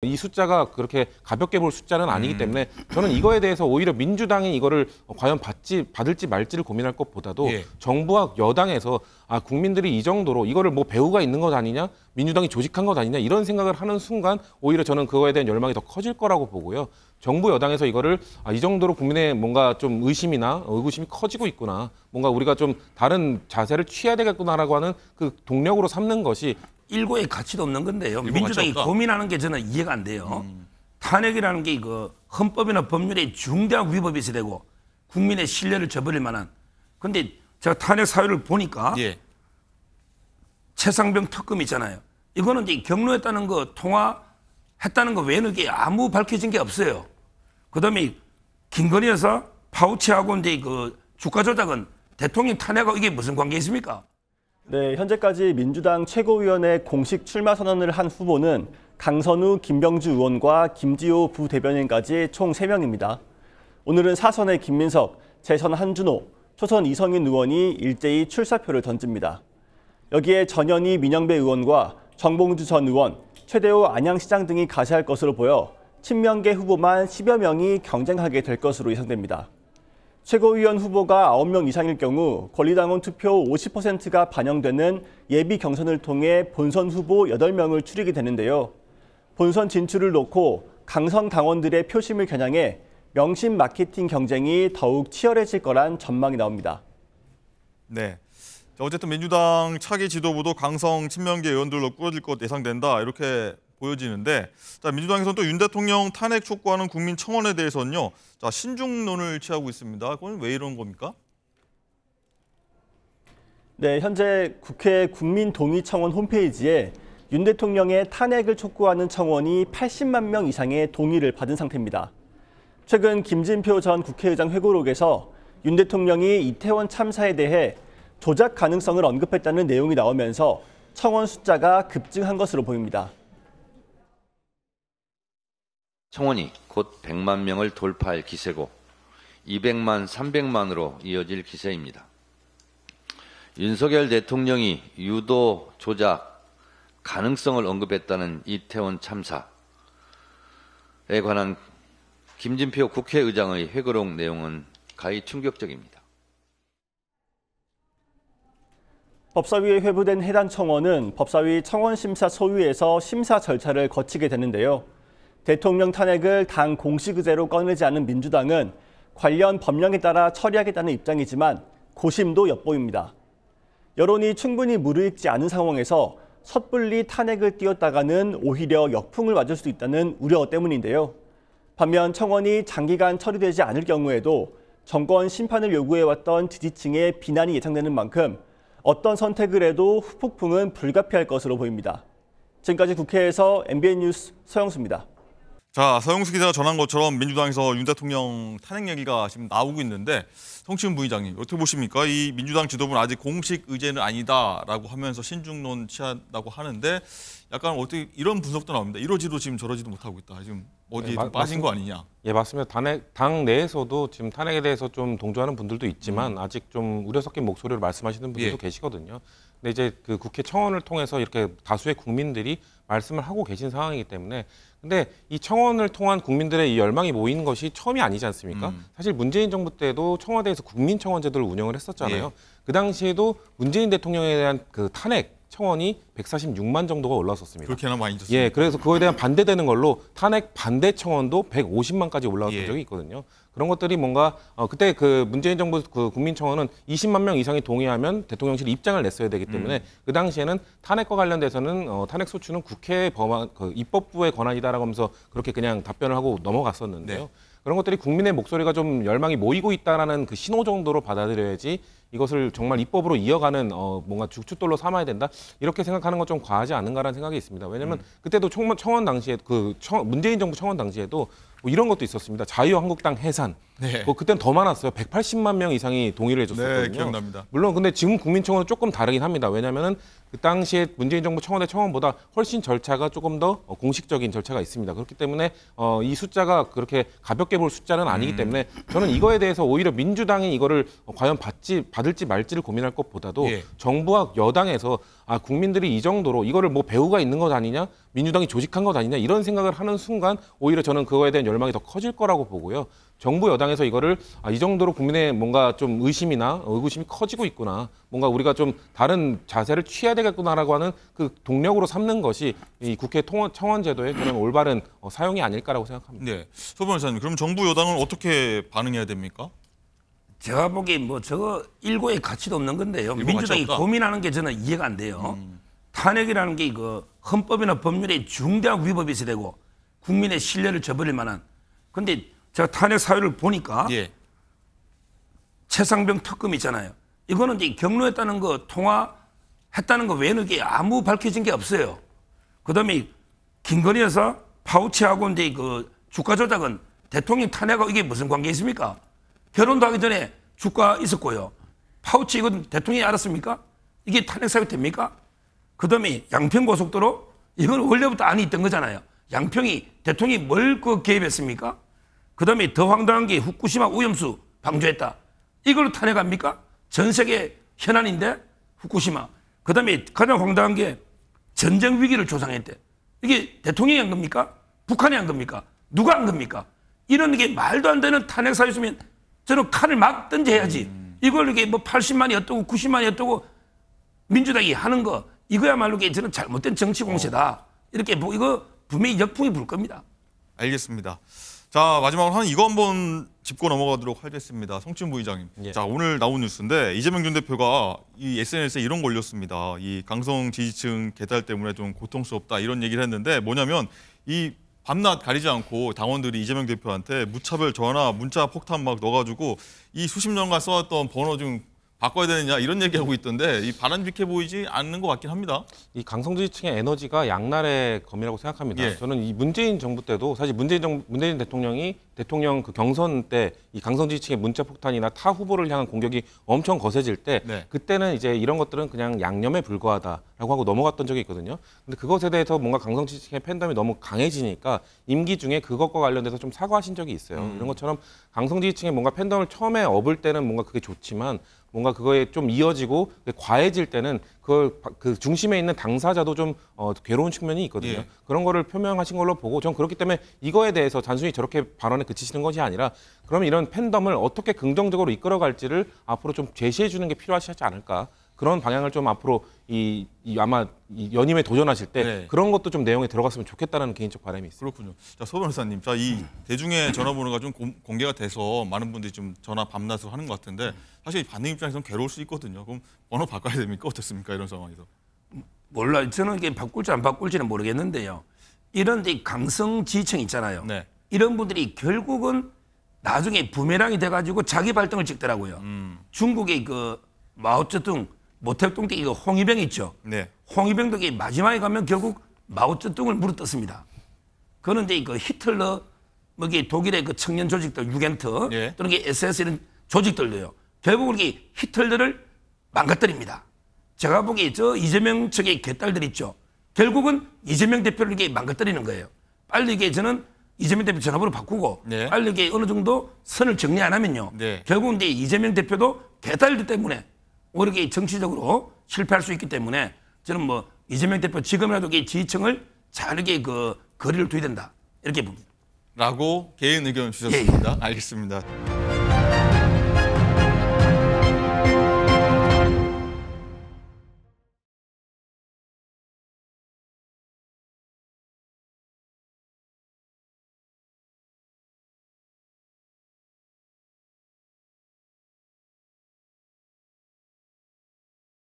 이 숫자가 그렇게 가볍게 볼 숫자는 아니기 때문에 저는 이거에 대해서 오히려 민주당이 이거를 과연 받을지 말지를 고민할 것보다도 정부와 여당에서 국민들이 이 정도로 이거를 뭐 배후가 있는 것 아니냐, 민주당이 조직한 것 아니냐 이런 생각을 하는 순간 오히려 저는 그거에 대한 열망이 더 커질 거라고 보고요. 정부 여당에서 이거를 이 정도로 국민의 뭔가 좀 의심이나 의구심이 커지고 있구나, 뭔가 우리가 좀 다른 자세를 취해야 되겠구나라고 하는 그 동력으로 삼는 것이 일고의 가치도 없는 건데요. 민주당이 고민하는 게 저는 이해가 안 돼요. 탄핵이라는 게 이거 헌법이나 법률에 중대한 위법이 있어야 되고 국민의 신뢰를 저버릴 만한. 근데 제가 탄핵 사유를 보니까 최상병 특검 있잖아요. 이거는 이제 경로했다는 거, 통화했다는 거 외에는 게 아무 밝혀진 게 없어요. 그다음에 김건희 여사 파우치하고 이제 그 주가 조작은 대통령 탄핵하고 이게 무슨 관계 있습니까? 네, 현재까지 민주당 최고위원회 공식 출마 선언을 한 후보는 강선우, 김병주 의원과 김지호 부대변인까지 총 3명입니다. 오늘은 사선의 김민석, 재선 한준호, 초선 이성인 의원이 일제히 출사표를 던집니다. 여기에 전현희 민영배 의원과 정봉주 전 의원, 최대호 안양시장 등이 가세할 것으로 보여 친명계 후보만 10여 명이 경쟁하게 될 것으로 예상됩니다. 최고위원 후보가 9명 이상일 경우 권리당원 투표 50%가 반영되는 예비 경선을 통해 본선 후보 8명을 추리게 되는데요. 본선 진출을 놓고 강성 당원들의 표심을 겨냥해 명심 마케팅 경쟁이 더욱 치열해질 거란 전망이 나옵니다. 네. 어쨌든 민주당 차기 지도부도 강성 친명계 의원들로 꾸려질 것 예상된다, 이렇게 보여지는데, 자, 민주당에서는 또 윤 대통령 탄핵 촉구하는 국민청원에 대해서는요, 자, 신중론을 취하고 있습니다. 그건 왜 이런 겁니까? 네, 현재 국회 국민동의청원 홈페이지에 윤 대통령의 탄핵을 촉구하는 청원이 80만 명 이상의 동의를 받은 상태입니다. 최근 김진표 전 국회의장 회고록에서 윤 대통령이 이태원 참사에 대해 조작 가능성을 언급했다는 내용이 나오면서 청원 숫자가 급증한 것으로 보입니다. 청원이 곧 100만 명을 돌파할 기세고 200만, 300만으로 이어질 기세입니다. 윤석열 대통령이 유도 조작 가능성을 언급했다는 이태원 참사에 관한 김진표 국회의장의 회고록 내용은 가히 충격적입니다. 법사위에 회부된 해당 청원은 법사위 청원심사 소위에서 심사 절차를 거치게 되는데요. 대통령 탄핵을 당 공식 의제로 꺼내지 않은 민주당은 관련 법령에 따라 처리하겠다는 입장이지만 고심도 엿보입니다. 여론이 충분히 무르익지 않은 상황에서 섣불리 탄핵을 띄웠다가는 오히려 역풍을 맞을 수 있다는 우려 때문인데요. 반면 청원이 장기간 처리되지 않을 경우에도 정권 심판을 요구해왔던 지지층의 비난이 예상되는 만큼 어떤 선택을 해도 후폭풍은 불가피할 것으로 보입니다. 지금까지 국회에서 MBN 뉴스 서영수입니다. 자, 서영수 기자가 전한 것처럼 민주당에서 윤 대통령 탄핵 얘기가 지금 나오고 있는데, 성치훈 부의장님 어떻게 보십니까? 이 민주당 지도부는 아직 공식 의제는 아니다라고 하면서 신중론 취한다고 하는데, 약간 어떻게 이런 분석도 나옵니다. 이러지도 지금 저러지도 못하고 있다. 지금 어디에 좀 빠진 거 아니냐? 예, 맞습니다. 당 내에서도 지금 탄핵에 대해서 좀 동조하는 분들도 있지만 아직 좀 우려 섞인 목소리로 말씀하시는 분들도 계시거든요. 근데 이제 그 국회 청원을 통해서 이렇게 다수의 국민들이 말씀을 하고 계신 상황이기 때문에, 근데 이 청원을 통한 국민들의 이 열망이 모이는 것이 처음이 아니지 않습니까? 사실 문재인 정부 때도 청와대에서 국민청원제도를 운영을 했었잖아요. 그 당시에도 문재인 대통령에 대한 그 탄핵 청원이 146만 정도가 올라왔었습니다. 그렇게나 많이 줬습니다. 예, 그래서 그거에 대한 반대되는 걸로 탄핵 반대 청원도 150만까지 올라왔던 적이 있거든요. 그런 것들이 뭔가 그때 그 문재인 정부 그 국민청원은 20만 명 이상이 동의하면 대통령실 입장을 냈어야 되기 때문에 그 당시에는 탄핵과 관련돼서는 탄핵 소추는 국회 법안 그 입법부의 권한이다라고 하면서 그렇게 그냥 답변을 하고 넘어갔었는데요. 그런 것들이 국민의 목소리가 좀 열망이 모이고 있다라는 그 신호 정도로 받아들여야지 이것을 정말 입법으로 이어가는 뭔가 주춧돌로 삼아야 된다, 이렇게 생각하는 건 좀 과하지 않은가라는 생각이 있습니다. 왜냐하면 그때도 청원 당시에 문재인 정부 청원 당시에도 뭐 이런 것도 있었습니다. 자유한국당 해산. 그때는 더 많았어요. 180만 명 이상이 동의를 해줬었거든요. 네, 기억납니다. 물론 근데 지금 국민청원은 조금 다르긴 합니다. 왜냐하면은 그 당시에 문재인 정부 청와대 청원보다 훨씬 절차가 조금 더 공식적인 절차가 있습니다. 그렇기 때문에 이 숫자가 그렇게 가볍게 볼 숫자는 아니기 때문에 저는 이거에 대해서 오히려 민주당이 이거를 과연 받을지 말지를 고민할 것보다도 정부와 여당에서 국민들이 이 정도로 이거를 뭐 배후가 있는 것 아니냐, 민주당이 조직한 것 아니냐 이런 생각을 하는 순간 오히려 저는 그거에 대한 열망이 더 커질 거라고 보고요. 정부 여당에서 이거를 이 정도로 국민의 뭔가 좀 의심이나 의구심이 커지고 있구나. 뭔가 우리가 좀 다른 자세를 취해야 되겠구나라고 하는 그 동력으로 삼는 것이 이 국회 청원 제도의 그런 올바른 사용이 아닐까라고 생각합니다. 네, 서 변호사님, 그럼 정부 여당은 어떻게 반응해야 됩니까? 제가 보기엔 뭐 저거 일고의 가치도 없는 건데요. 일고 민주당이 가치 없다? 고민하는 게 저는 이해가 안 돼요. 탄핵이라는 게 그 헌법이나 법률에 중대한 위법이 있어야 되고 국민의 신뢰를 저버릴 만한. 근데 제가 탄핵 사유를 보니까 예. 최상병 특검 있잖아요. 이거는 이제 경로했다는 거, 통화했다는 거 외에는 이게 아무 밝혀진 게 없어요. 그다음에 김건희 여사 파우치하고 이제 그 주가 조작은 대통령 탄핵하고 이게 무슨 관계 있습니까? 결혼도 하기 전에 주가 있었고요. 파우치 이건 대통령이 알았습니까? 이게 탄핵 사유 됩니까? 그다음에 양평 고속도로 이건 원래부터 안이 있던 거잖아요. 양평이 대통령이 뭘 개입했습니까? 그다음에 더 황당한 게 후쿠시마 오염수 방조했다. 이걸로 탄핵합니까? 전 세계 현안인데 후쿠시마. 그다음에 가장 황당한 게 전쟁 위기를 조장했대. 이게 대통령이 한 겁니까? 북한이 한 겁니까? 누가 한 겁니까? 이런 게 말도 안 되는 탄핵 사유였으면 저는 칼을 막 던져야지. 이걸 이게 뭐 80만이 어떠고 90만이 어떠고 민주당이 하는 거 이거야말로 저는 잘못된 정치 공세다. 이렇게 뭐 이거 분명히 역풍이 불 겁니다. 알겠습니다. 자, 마지막으로 한 이거 한번 짚고 넘어가도록 하겠습니다. 성춘 부의장님. 예. 자, 오늘 나온 뉴스인데 이재명 전 대표가 이 SNS에 이런 거 올렸습니다. 이 강성 지지층 개딸 때문에 좀 고통스럽다 이런 얘기를 했는데 뭐냐면 이 밤낮 가리지 않고 당원들이 이재명 대표한테 무차별 전화, 문자 폭탄 막 넣어가지고 이 수십 년간 써왔던 번호 좀 바꿔야 되느냐 이런 얘기하고 있던데 이 바람직해 보이지 않는 것 같긴 합니다. 이 강성 지지층의 에너지가 양날의 검이라고 생각합니다. 예. 저는 이 문재인 정부 때도 사실 문재인 대통령이 대통령 그 경선 때 이 강성 지지층의 문자 폭탄이나 타 후보를 향한 공격이 엄청 거세질 때 네. 그때는 이제 이런 것들은 그냥 양념에 불과하다라고 하고 넘어갔던 적이 있거든요. 근데 그것에 대해서 뭔가 강성 지지층의 팬덤이 너무 강해지니까 임기 중에 그것과 관련돼서 좀 사과하신 적이 있어요. 이런 것처럼 강성 지지층의 뭔가 팬덤을 처음에 업을 때는 뭔가 그게 좋지만 뭔가 그거에 좀 이어지고 과해질 때는 그걸 그 중심에 있는 당사자도 좀 괴로운 측면이 있거든요. 예. 그런 거를 표명하신 걸로 보고 전 그렇기 때문에 이거에 대해서 단순히 저렇게 발언에 그치시는 것이 아니라 그러면 이런 팬덤을 어떻게 긍정적으로 이끌어갈지를 앞으로 좀 제시해 주는 게 필요하지 않을까. 그런 방향을 좀 앞으로 아마 이 연임에 도전하실 때 네. 그런 것도 좀 내용에 들어갔으면 좋겠다는 개인적 바람이 있습니다. 그렇군요. 자, 서 변호사님, 자, 이 대중의 전화번호가 좀 공개가 돼서 많은 분들이 좀 전화 밤낮으로 하는 것 같은데 사실 받는 입장에서는 괴로울 수 있거든요. 그럼 번호 바꿔야 됩니까? 어떻습니까? 이런 상황에서. 몰라. 저는 이게 바꿀지 안 바꿀지는 모르겠는데요. 이런 이 강성 지지층 있잖아요. 네. 이런 분들이 결국은 나중에 부메랑이 돼가지고 자기 발등을 찍더라고요. 중국의 그 마오쩌둥 모택동 때 이거 홍위병 있죠. 네. 홍위병도 마지막에 가면 결국 마오쩌둥을 물어뜯습니다. 그런 이제 그 히틀러 뭐 이게 독일의 그 청년 조직들 유겐트 예. 또는 이게 SS 이런 조직들도요. 결국은 이게 히틀러를 망가뜨립니다. 제가 보기에 저 이재명 측의 개딸들 있죠. 결국은 이재명 대표를 이게 망가뜨리는 거예요. 빨리 이게 저는 이재명 대표 전화번호 바꾸고 네. 빨리 이게 어느 정도 선을 정리 안 하면요. 네. 결국은 이제 이재명 대표도 개딸들 때문에 오히려 이게 정치적으로 실패할 수 있기 때문에 저는 뭐 이재명 대표 지금이라도 이게 지지층을 잘 이렇게 그 거리를 둬야 된다 이렇게 봅니다. 라고 개인 의견 주셨습니다. 알겠습니다.